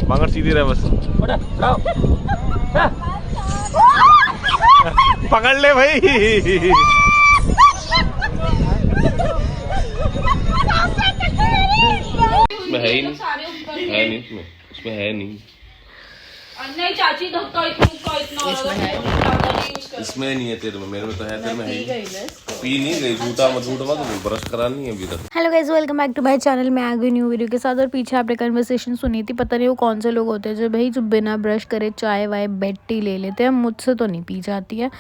मगर सीधी रहे बस। पकड़ ले भाई। इसमें है ही नहीं, है नहीं इसमें, इसमें है नहीं। नहीं चाची धक्का इतना इसमें नहीं है तेरे में, मेरे में तो है, तेरे में है। पी नहीं गई, झूठा मत ब्रश करा नहीं है अभी तक। Hello guys, welcome back to my channel. मैं आ गई न्यू वीडियो के साथ और पीछे आपने कन्वर्सेशन सुनी थी। पता नहीं वो कौन से लोग होते हैं जो बिना ब्रश करे चाय वाय बेड टी ले लेते हैं। मुझसे तो नहीं पी जाती है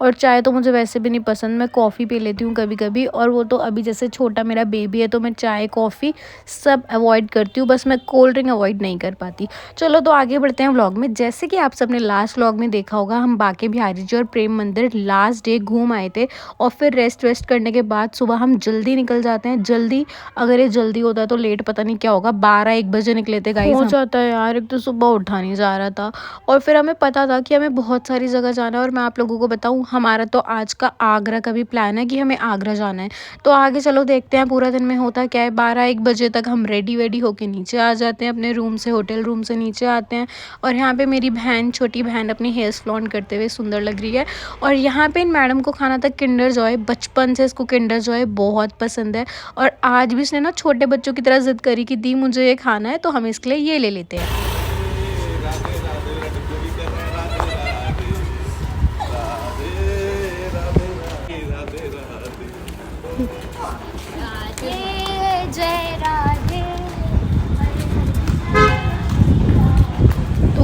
और चाय तो मुझे वैसे भी नहीं पसंद। मैं कॉफ़ी पी लेती हूँ कभी कभी, और वो तो अभी जैसे छोटा मेरा बेबी है तो मैं चाय कॉफ़ी सब अवॉइड करती हूँ, बस मैं कोल्ड ड्रिंक अवॉइड नहीं कर पाती। चलो तो आगे बढ़ते हैं व्लॉग में। जैसे कि आप सबने लास्ट व्लॉग में देखा होगा, हम बांके बिहारी जी और प्रेम मंदिर लास्ट डे घूम आए थे और फिर रेस्ट वेस्ट करने के बाद सुबह हम जल्दी निकल जाते हैं। जल्दी, अगर ये जल्दी होता है तो लेट पता नहीं क्या होगा, 12-1 बजे निकले थे गाइस। हो जाता है यार, एक तो सुबह उठा नहीं जा रहा था और फिर हमें पता था कि हमें बहुत सारी जगह जाना है। और मैं आप लोगों को बताऊं, हमारा तो आज का आगरा का भी प्लान है कि हमें आगरा जाना है। तो आगे चलो देखते हैं पूरा दिन में होता क्या है। 12-1 बजे तक हम रेडी वेडी होके नीचे आ जाते हैं अपने रूम से, होटल रूम से नीचे आते हैं। और यहाँ पे मेरी बहन, छोटी बहन अपनी हेयर फ्लॉन्ट करते हुए सुंदर लग रही है। और यहाँ पे इन मैडम को खाना था किंडर जॉय। बचपन से इसको किंडर जॉय बहुत पसंद है और आज भी इसने ना छोटे बच्चों की तरह जिद करी कि दी मुझे ये खाना है, तो हम इसके लिए ये ले लेते हैं।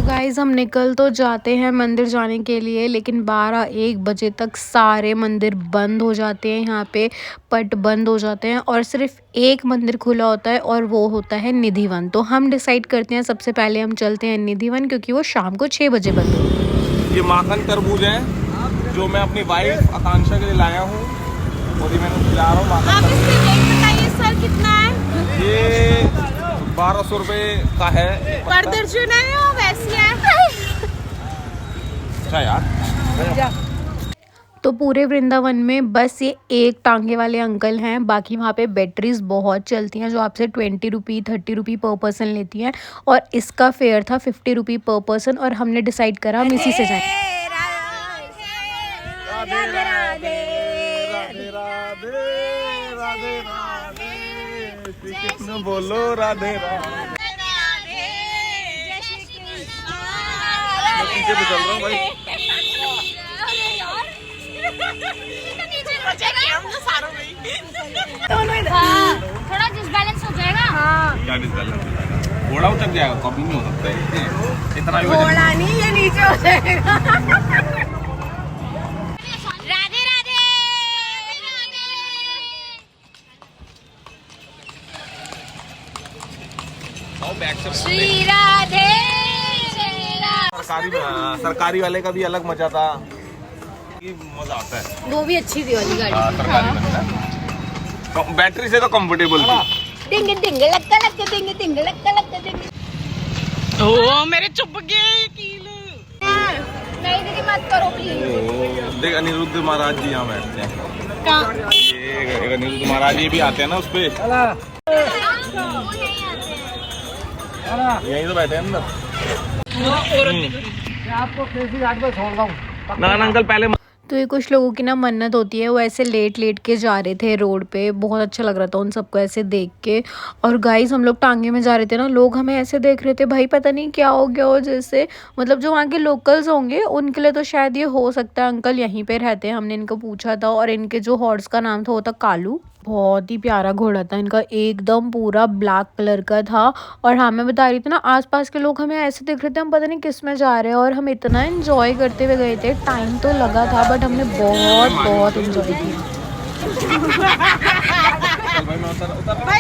गाइस हम निकल तो जाते हैं मंदिर जाने के लिए, लेकिन 12-1 बजे तक सारे मंदिर बंद हो जाते हैं। यहाँ पे पट बंद हो जाते हैं और सिर्फ एक मंदिर खुला होता है और वो होता है निधिवन। तो हम डिसाइड करते हैं सबसे पहले हम चलते हैं निधिवन, क्योंकि वो शाम को 6 बजे बंद होता है। ये माखन तरबूज है जो मैं अपनी वाइफ आकांक्षा के लिए लाया हूँ और ये मैं खिला रहा हूँ माखन। आप इसके रेट बताइए सर, कितना है? ये 1200 रुपये का है। पर दर्जन है या वैसी है? अच्छा यार। तो पूरे वृंदावन में बस ये एक टांगे वाले अंकल हैं, बाकी वहाँ पे बैटरीज बहुत चलती हैं जो आपसे 20 रुपी 30 रुपी पर पर्सन लेती हैं। और इसका फेयर था 50 रुपी पर पर्सन और हमने डिसाइड करा हम इसी से जाएं। बोलो राधे राधे। पीछे भी चल रहा हूँ भाई। थोड़ा डिसबैलेंस हो जाएगा। हाँ। क्या डिसबैलेंस हो जाएगा? घोड़ा उतर जाएगा, कभी नहीं हो सकता है इतना। घोड़ा नहीं, ये नीचे हो जाएगा। राधे राधे। श्री राधे। सरकारी वाले का भी अलग मजा था, मजा आता है। वो भी अच्छी थी वाली गाड़ी। बैटरी से तो कंफर्टेबल थी। टिंग टिंग लगता लगता टिंग टिंग लगता लगता टिंग। ओ मेरे चुप गए कील। नहीं दीदी मत करो प्लीज। देख अनिरुद्ध महाराज जी यहाँ बैठते हैं। कहाँ? ये अनिरुद्ध महाराज ये भी आते हैं ना उस पे। यहीं तो बैठे हैं अंदर। आपको किसी घाट पर छोड़ दूं ना अंकल पहले। तो ये कुछ लोगों की ना मन्नत होती है, वो ऐसे लेट लेट के जा रहे थे रोड पे। बहुत अच्छा लग रहा था उन सबको ऐसे देख के। और गाइस हम लोग टांगे में जा रहे थे ना, लोग हमें ऐसे देख रहे थे, भाई पता नहीं क्या हो गया हो जैसे। मतलब जो वहाँ के लोकल्स होंगे उनके लिए तो शायद ये हो सकता है, अंकल यहीं पे रहते हैं। हमने इनको पूछा था और इनके जो हॉर्स का नाम था वो था कालू। बहुत ही प्यारा घोड़ा था इनका, एकदम पूरा ब्लैक कलर का था। और हाँ मैं बता रही थी ना, आसपास के लोग हमें ऐसे देख रहे थे हम पता नहीं किस में जा रहे हैं। और हम इतना एंजॉय करते हुए गए थे, टाइम तो लगा था बट हमने बहुत एंजॉय किया।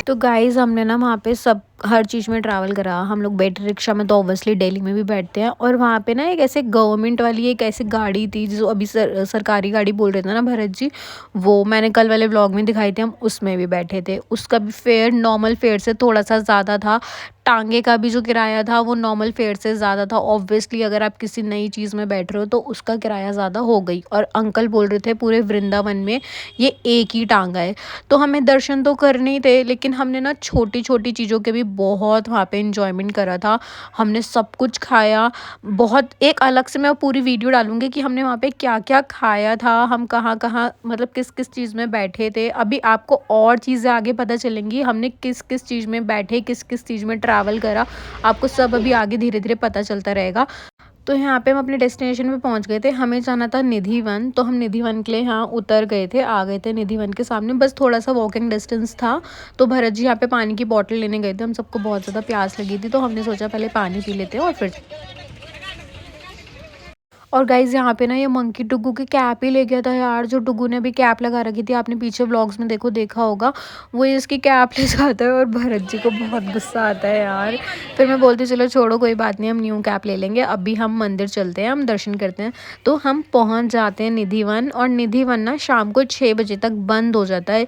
तो गाइज हमने ना वहाँ पे सब हर चीज़ में ट्रैवल करा। हम लोग बैटरी रिक्शा में तो ऑब्वियसली दिल्ली में भी बैठते हैं। और वहाँ पे ना एक ऐसे गवर्नमेंट वाली एक ऐसी गाड़ी थी जो अभी सरकारी गाड़ी बोल रहे थे ना भरत जी, वो मैंने कल वाले व्लॉग में दिखाई थी, हम उसमें भी बैठे थे। उसका भी फेयर नॉर्मल फेयर से थोड़ा सा ज़्यादा था। टांगे का भी जो किराया था वो नॉर्मल फेयर से ज़्यादा था। ऑब्वियसली अगर आप किसी नई चीज़ में बैठ रहे हो तो उसका किराया ज़्यादा हो गई। और अंकल बोल रहे थे पूरे वृंदावन में ये एक ही टांगा है। तो हमें दर्शन तो करने ही थे, लेकिन हमने ना छोटी छोटी चीज़ों के भी बहुत वहाँ पे इंजॉयमेंट करा था। हमने सब कुछ खाया, बहुत एक अलग से मैं पूरी वीडियो डालूंगी कि हमने वहाँ पे क्या क्या खाया था, हम कहाँ कहाँ मतलब किस किस चीज़ में बैठे थे। अभी आपको और चीज़ें आगे पता चलेंगी, हमने किस किस चीज़ में बैठे, किस किस चीज़ में ट्रैवल करा, आपको सब अभी आगे धीरे धीरे पता चलता रहेगा। तो यहाँ पे हम अपने डेस्टिनेशन पे पहुँच गए थे। हमें जाना था निधि वन, तो हम निधि वन के लिए यहाँ उतर गए थे, आ गए थे निधि वन के सामने। बस थोड़ा सा वॉकिंग डिस्टेंस था। तो भरत जी यहाँ पे पानी की बोतल लेने गए थे। हम सबको बहुत ज़्यादा प्यास लगी थी, तो हमने सोचा पहले पानी पी लेते हैं और फिर। और गाइज़ यहाँ पे ना ये मंकी डुगू की कैप ही ले गया था यार। जो डुगू ने अभी कैप लगा रखी थी, आपने पीछे व्लॉग्स में देखा होगा, वो इसकी कैप ले जाता है और भरत जी को बहुत गुस्सा आता है यार। फिर मैं बोलती चलो छोड़ो कोई बात नहीं, हम न्यू कैप ले लेंगे। अभी हम मंदिर चलते हैं, हम दर्शन करते हैं। तो हम पहुँच जाते हैं निधि वन, और निधि वन ना शाम को 6 बजे तक बंद हो जाता है।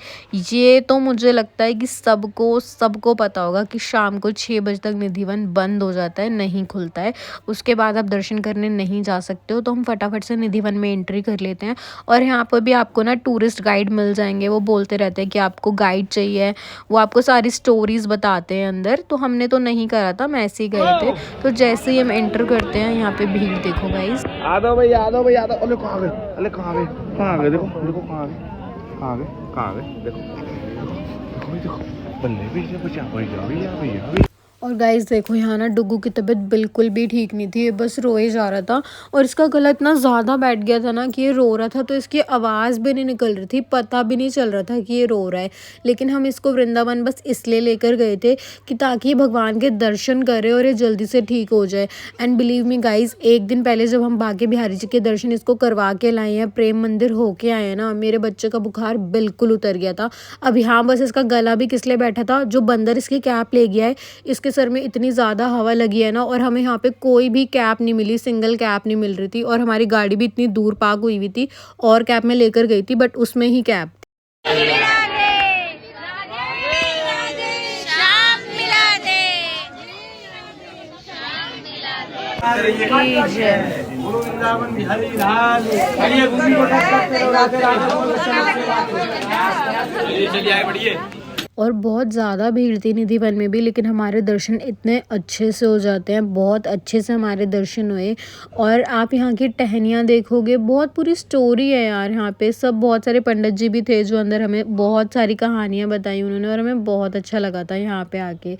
ये तो मुझे लगता है कि सबको पता होगा कि शाम को 6 बजे तक निधि वन बंद हो जाता है, नहीं खुलता है। उसके बाद आप दर्शन करने नहीं जा सकते हो। तो हम फटाफट से निधि वन में एंट्री कर लेते हैं। और यहाँ पर भी आपको ना टूरिस्ट गाइड मिल जाएंगे, वो बोलते रहते हैं कि आपको गाइड चाहिए, वो आपको सारी स्टोरीज बताते हैं अंदर। तो हमने तो नहीं करा था, मैं ऐसे ही गए थे। तो जैसे ही हम एंटर करते हैं, यहाँ पे भीड़ देखो गाइस। आ दो भाई, आ दो भाई, आ दो। अरे कहाँ गए, अरे कहाँ गए, कहाँ गए, देखो देखो कहाँ गए, कहाँ गए, कहाँ गए, देखो देखो देखो, बल्ले भी बचा भैया। और गाइस देखो यहाँ ना डुगू की तबीयत बिल्कुल भी ठीक नहीं थी, ये बस रोए जा रहा था। और इसका गला इतना ज़्यादा बैठ गया था ना कि ये रो रहा था, तो इसकी आवाज़ भी नहीं निकल रही थी, पता भी नहीं चल रहा था कि ये रो रहा है। लेकिन हम इसको वृंदावन बस इसलिए लेकर गए थे कि ताकि भगवान के दर्शन करे और ये जल्दी से ठीक हो जाए। एंड बिलीव मी गाइज, एक दिन पहले जब हम बांके बिहारी जी के दर्शन इसको करवा के लाए हैं, प्रेम मंदिर होके आए हैं ना, मेरे बच्चे का बुखार बिल्कुल उतर गया था। अब यहाँ बस इसका गला भी किस लिए बैठा था, जो बंदर इसकी कैप ले गया है, इसके सर में इतनी ज़्यादा हवा लगी है ना, और हमें यहाँ पे कोई भी कैप नहीं मिली, सिंगल कैप नहीं मिल रही थी। और हमारी गाड़ी भी इतनी दूर पार्क हुई हुई थी, और कैप में लेकर गई थी बट उसमें ही कैप। और बहुत ज़्यादा भीड़ थी निधि वन में भी, लेकिन हमारे दर्शन इतने अच्छे से हो जाते हैं, बहुत अच्छे से हमारे दर्शन हुए। और आप यहाँ की टहनियाँ देखोगे, बहुत पूरी स्टोरी है यार यहाँ पे। सब बहुत सारे पंडित जी भी थे जो अंदर हमें बहुत सारी कहानियाँ बताई उन्होंने, और हमें बहुत अच्छा लगा था यहाँ पे आके।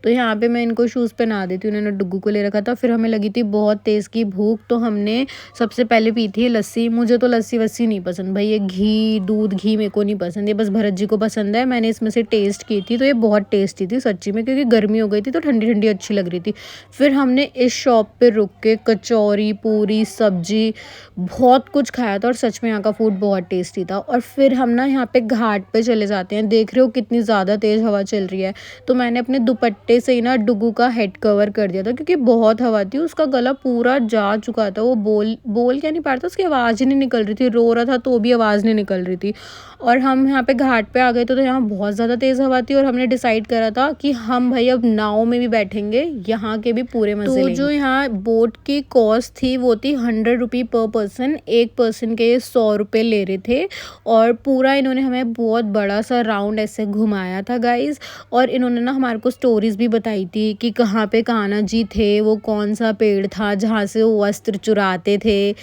तो यहाँ पे मैं इनको शूज़ पहना देती हूँ, उन्होंने डुग्गू को ले रखा था। फिर हमें लगी थी बहुत तेज़ की भूख, तो हमने सबसे पहले पी थी लस्सी। मुझे तो लस्सी वस्सी नहीं पसंद भाई, ये घी दूध घी मेरे को नहीं पसंद, ये बस भरत जी को पसंद है। मैंने इसमें से टेस्ट की थी, तो ये बहुत टेस्टी थी सच्ची में, क्योंकि गर्मी हो गई थी तो ठंडी ठंडी अच्छी लग रही थी। फिर हमने इस शॉप पर रुक के कचौरी पूरी सब्जी बहुत कुछ खाया था, और सच में यहाँ का फूड बहुत टेस्टी था। और फिर हम ना यहाँ पे घाट पे चले जाते हैं। देख रहे हो कितनी ज़्यादा तेज़ हवा चल रही है, तो मैंने अपने दुपट्टे से ही ना डुगू का हेड कवर कर दिया था, क्योंकि बहुत हवा थी, उसका गला पूरा जा चुका था। वो बोल क्या नहीं पा रहा था, उसकी आवाज़ ही नहीं निकल रही थी, रो रहा था तो भी आवाज़ नहीं निकल रही थी। और हम यहाँ पे घाट पे आ गए थे, तो यहाँ बहुत ज़्यादा तेज़ हवा थी, और हमने डिसाइड करा था कि हम भाई अब नाव में भी बैठेंगे, यहाँ के भी पूरे मजे लेंगे। तो जो यहाँ बोट की कॉस्ट थी वो थी 100 रुपये पर पर्सन, एक पर्सन के 100 रुपये ले रहे थे। और पूरा इन्होंने हमें बहुत बड़ा सा राउंड ऐसे घुमाया था गाइज। और इन्होंने ना हमारे को स्टोरीज भी बताई थी कि कहाँ पे कान्हा जी थे, वो कौन सा पेड़ था जहाँ से वो वस्त्र चुराते थे,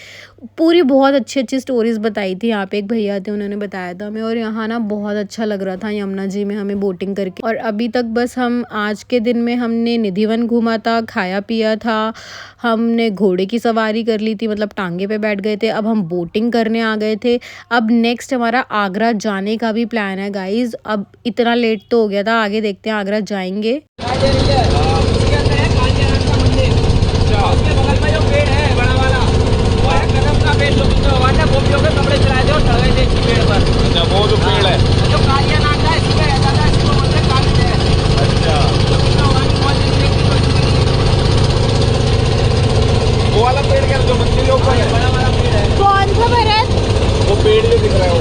पूरी बहुत अच्छी अच्छी स्टोरीज बताई थी। यहाँ पे एक भैया थे, उन्होंने बताया था हमें, और यहाँ ना बहुत अच्छा लग रहा था यमुना जी में हमें बोटिंग करके। और अभी तक बस हम आज के दिन में हमने निधि वन घूमा था, खाया पिया था, हमने घोड़े की सवारी कर ली थी, मतलब टांगे पे बैठ गए थे। अब हम बोटिंग करने आ गए थे। अब नेक्स्ट हमारा आगरा जाने का भी प्लान है गाइज। अब इतना लेट तो हो गया था, आगे देखते हैं आगरा जाएंगे। वो जो पेड़ है जो कालिया नाम का है, इसमें रहता था, इसको बोलते हैं काली है। अच्छा, वो वाला पेड़ क्या, जो मंदिर के ऊपर है, बड़ा वाला पेड़ है। कौन सा भरत? वो पेड़ जो दिख रहा है वो।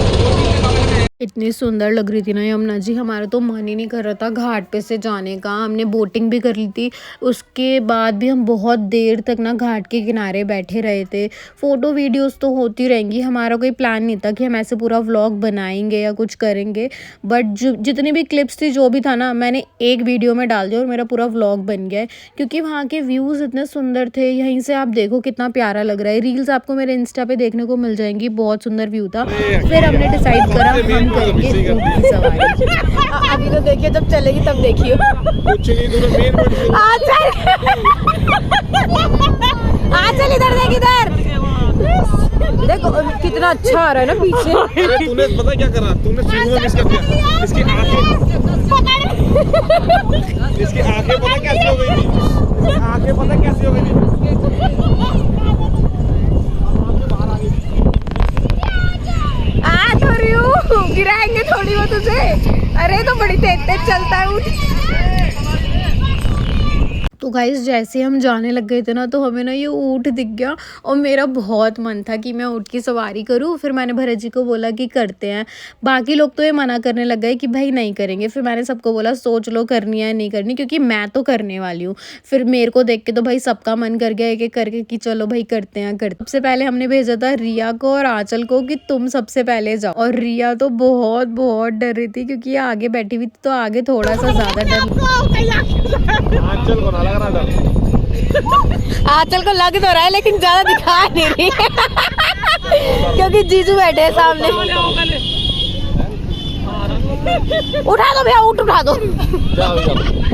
इतनी सुंदर लग रही थी ना यमुना जी, हमारा तो मन ही नहीं कर रहा था घाट पे से जाने का। हमने बोटिंग भी कर ली थी, उसके बाद भी हम बहुत देर तक ना घाट के किनारे बैठे रहे थे। फ़ोटो वीडियोस तो होती रहेंगी, हमारा कोई प्लान नहीं था कि हम ऐसे पूरा व्लॉग बनाएंगे या कुछ करेंगे, बट जितनी भी क्लिप्स थी जो भी था ना मैंने एक वीडियो में डाल दिया और मेरा पूरा व्लॉग बन गया है, क्योंकि वहाँ के व्यूज़ इतने सुंदर थे। यहीं से आप देखो कितना प्यारा लग रहा है, रील्स आपको मेरे इंस्टा पे देखने को मिल जाएंगी, बहुत सुंदर व्यू था। फिर हमने डिसाइड करा हम करेंगे ऊँट की सवारी। अभी तो देखिए जब चलेगी तब देखियो। चल इधर देख, इधर देखो कितना अच्छा आ रहा है ना पीछे। अरे तूने पता क्या करा, तूने शुरू में किसका किया, इसकी आंखें पता कैसी हो गई थी, आंखें पता कैसी हो गई थी। तो रही हूँ, गिराएंगे थोड़ी बहुत उसे। अरे तो बड़ी तेज तेज चलता है ऊँट। तो गाइस जैसे हम जाने लग गए थे ना तो हमें ना ये ऊँट दिख गया और मेरा बहुत मन था कि मैं ऊँट की सवारी करूँ। फिर मैंने भरत जी को बोला कि करते हैं। बाकी लोग तो ये मना करने लग गए कि भाई नहीं करेंगे। फिर मैंने सबको बोला सोच लो करनी है नहीं करनी, क्योंकि मैं तो करने वाली हूँ। फिर मेरे को देख के तो भाई सबका मन कर गया एक एक करके कि चलो भाई करते हैं करते। सबसे पहले हमने भेजा था रिया को और आंचल को कि तुम सबसे पहले जाओ, और रिया तो बहुत बहुत डर रही थी क्योंकि ये आगे बैठी हुई थी तो आगे थोड़ा सा ज़्यादा डर। आंचल को ना लग रहा था, आंचल को लग तो रहा है लेकिन ज्यादा दिखा नहीं रही क्योंकि जीजू बैठे हैं सामने। उठा दो भैया, ऊँट उठा दो।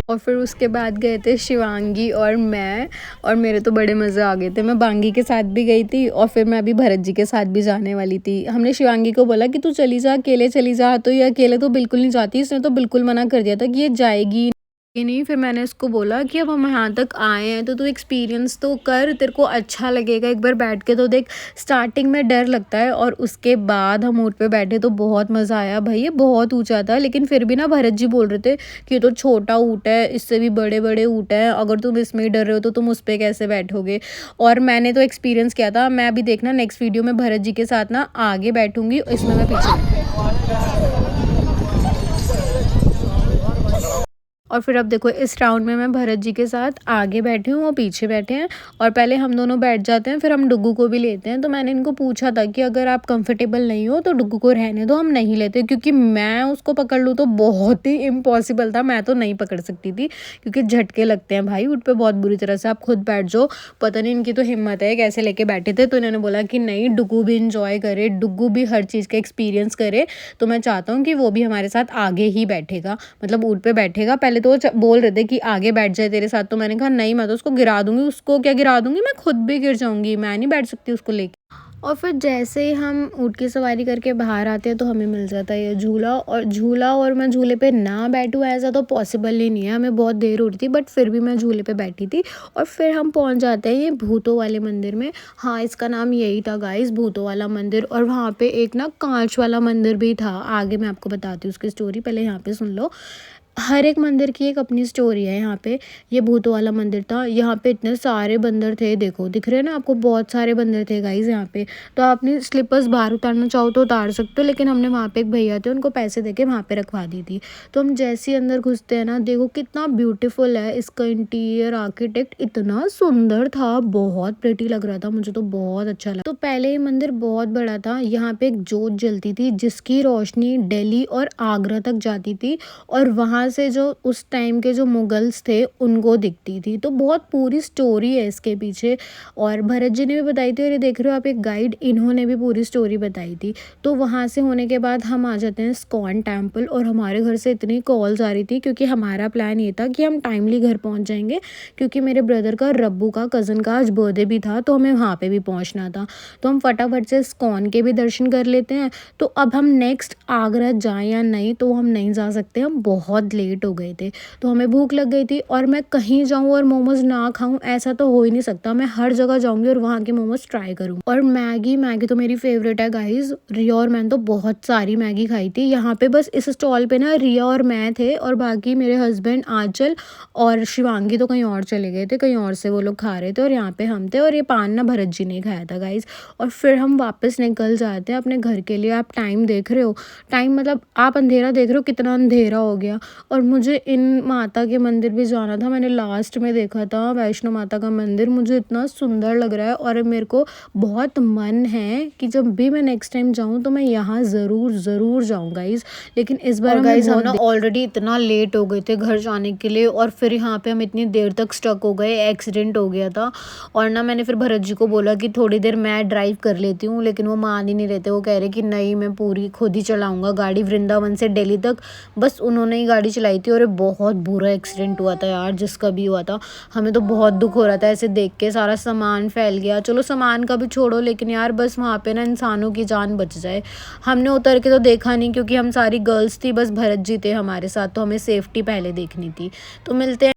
और फिर उसके बाद गए थे शिवांगी और मैं, और मेरे तो बड़े मज़े आ गए थे। मैं बांगी के साथ भी गई थी और फिर मैं अभी भरत जी के साथ भी जाने वाली थी। हमने शिवांगी को बोला कि तू चली जा, अकेले चली जा, तो ये अकेले तो बिल्कुल नहीं जाती। इसने तो बिल्कुल मना कर दिया था कि ये जाएगी नहीं। फिर मैंने इसको बोला कि अब हम यहाँ तक आए हैं तो तू एक्सपीरियंस तो कर, तेरे को अच्छा लगेगा एक बार बैठ के तो देख। स्टार्टिंग में डर लगता है और उसके बाद हम ऊँट पे बैठे तो बहुत मज़ा आया। भाई ये बहुत ऊंचा था, लेकिन फिर भी ना भरत जी बोल रहे थे कि ये तो छोटा ऊँट है, इससे भी बड़े बड़े ऊँट हैं, अगर तुम इसमें ही डर रहे हो तो तुम उस पर कैसे बैठोगे। और मैंने तो एक्सपीरियंस किया था। मैं अभी देखना नेक्स्ट वीडियो में भरत जी के साथ ना आगे बैठूंगी, इसमें मैं पीछे। और फिर अब देखो इस राउंड में मैं भरत जी के साथ आगे बैठी हूँ, वो पीछे बैठे हैं। और पहले हम दोनों बैठ जाते हैं, फिर हम डुग्गू को भी लेते हैं। तो मैंने इनको पूछा था कि अगर आप कंफर्टेबल नहीं हो तो डुग्गू को रहने दो, हम नहीं लेते, क्योंकि मैं उसको पकड़ लूँ तो बहुत ही इम्पॉसिबल था। मैं तो नहीं पकड़ सकती थी क्योंकि झटके लगते हैं भाई ऊँट पे बहुत बुरी तरह से। आप खुद बैठ जाओ, पता नहीं इनकी तो हिम्मत है कैसे लेके बैठे थे। तो इन्होंने बोला कि नहीं, डुग्गू भी इंजॉय करे, डुग्गू भी हर चीज़ का एक्सपीरियंस करे। तो मैं चाहता हूँ कि वो भी हमारे साथ आगे ही बैठेगा, मतलब ऊँट पे बैठेगा। पहले तो वो बोल रहे थे कि आगे बैठ जाए तेरे साथ, तो मैंने कहा नहीं, मैं तो उसको गिरा दूंगी। उसको क्या गिरा दूंगी, मैं खुद भी गिर जाऊंगी, मैं नहीं बैठ सकती उसको लेके। और फिर जैसे ही हम ऊँट की सवारी करके बाहर आते हैं तो हमें मिल जाता है ये झूला। और मैं झूले पे ना बैठूँ ऐसा तो पॉसिबल ही नहीं है, हमें बहुत देर हो रही थी, बट फिर भी मैं झूले पे बैठी थी। और फिर हम पहुंच जाते हैं ये भूतों वाले मंदिर में। हाँ, इसका नाम यही था गाइस, भूतों वाला मंदिर। और वहाँ पे एक ना कांच वाला मंदिर भी था, आगे मैं आपको बताती हूँ उसकी स्टोरी, पहले यहाँ पे सुन लो। हर एक मंदिर की एक अपनी स्टोरी है। यहाँ पे ये भूतों वाला मंदिर था, यहाँ पे इतने सारे बंदर थे, देखो दिख रहे हैं ना आपको, बहुत सारे बंदर थे गाइज यहाँ पे। तो आप अपनी स्लीपर्स बाहर उतारना चाहो तो उतार सकते हो, लेकिन हमने वहाँ पे एक भैया थे, उनको पैसे देके वहाँ पे रखवा दी थी। तो हम जैसे ही अंदर घुसते हैं ना, देखो कितना ब्यूटीफुल है इसका इंटीरियर, आर्किटेक्ट इतना सुंदर था, बहुत प्रिटी लग रहा था, मुझे तो बहुत अच्छा लगा। तो पहले ये मंदिर बहुत बड़ा था, यहाँ पे एक जोत जलती थी जिसकी रोशनी दिल्ली और आगरा तक जाती थी, और वहाँ से जो उस टाइम के जो मुगल्स थे उनको दिखती थी। तो बहुत पूरी स्टोरी है इसके पीछे, और भरत जी ने भी बताई थी, और ये देख रहे हो आप एक गाइड, इन्होंने भी पूरी स्टोरी बताई थी। तो वहाँ से होने के बाद हम आ जाते हैं इस्कॉन टेम्पल, और हमारे घर से इतनी कॉल्स आ रही थी क्योंकि हमारा प्लान ये था कि हम टाइमली घर पहुँच जाएंगे, क्योंकि मेरे ब्रदर का, रब्बू का, कज़न का आज बर्थडे भी था, तो हमें वहाँ पे भी पहुँचना था। तो हम फटाफट से इस्कॉन के भी दर्शन कर लेते हैं। तो अब हम नेक्स्ट आगरा जाएं या नहीं, तो हम नहीं जा सकते, हम बहुत बहुत लेट हो गए थे, तो हमें भूख लग गई थी। और मैं कहीं जाऊँ और मोमोज़ ना खाऊँ ऐसा तो हो ही नहीं सकता, मैं हर जगह जाऊँगी और वहाँ के मोमोज़ ट्राई करूँ। और मैगी तो मेरी फेवरेट है गाइज़। रिया और मैंने तो बहुत सारी मैगी खाई थी यहाँ पे। बस इस स्टॉल पे ना रिया और मैं थे और बाकी मेरे हस्बैंड आंचल और शिवांगी तो कहीं और चले गए थे, कहीं और से वो लोग खा रहे थे और यहाँ पे हम थे। और ये पान ना भरत जी ने खाया था गाइज़। और फिर हम वापस निकल जाते हैं अपने घर के लिए। आप टाइम देख रहे हो, टाइम मतलब आप अंधेरा देख रहे हो, कितना अंधेरा हो गया। और मुझे इन माता के मंदिर भी जाना था, मैंने लास्ट में देखा था वैष्णो माता का मंदिर, मुझे इतना सुंदर लग रहा है और मेरे को बहुत मन है कि जब भी मैं नेक्स्ट टाइम जाऊँ तो मैं यहाँ ज़रूर जाऊँ गाइज़। लेकिन इस बार गाइज़ हम ना ऑलरेडी इतना लेट हो गए थे घर जाने के लिए और फिर यहाँ पे हम इतनी देर तक स्टक हो गए, एक्सीडेंट हो गया था। और ना मैंने फिर भरत जी को बोला कि थोड़ी देर मैं ड्राइव कर लेती हूँ, लेकिन वो मान ही नहीं रहते। वो कह रहे कि नहीं मैं पूरी खुद ही चलाऊँगा गाड़ी, वृंदावन से दिल्ली तक बस उन्होंने ही गाड़ी चलाई थी। और बहुत बुरा एक्सीडेंट हुआ था यार, जिसका भी हुआ था। हमें तो बहुत दुख हो रहा था ऐसे देख के, सारा सामान फैल गया। चलो सामान का भी छोड़ो, लेकिन यार बस वहाँ पे ना इंसानों की जान बच जाए। हमने उतर के तो देखा नहीं क्योंकि हम सारी गर्ल्स थी, बस भरत जी थे हमारे साथ, तो हमें सेफ्टी पहले देखनी थी। तो मिलते हैं।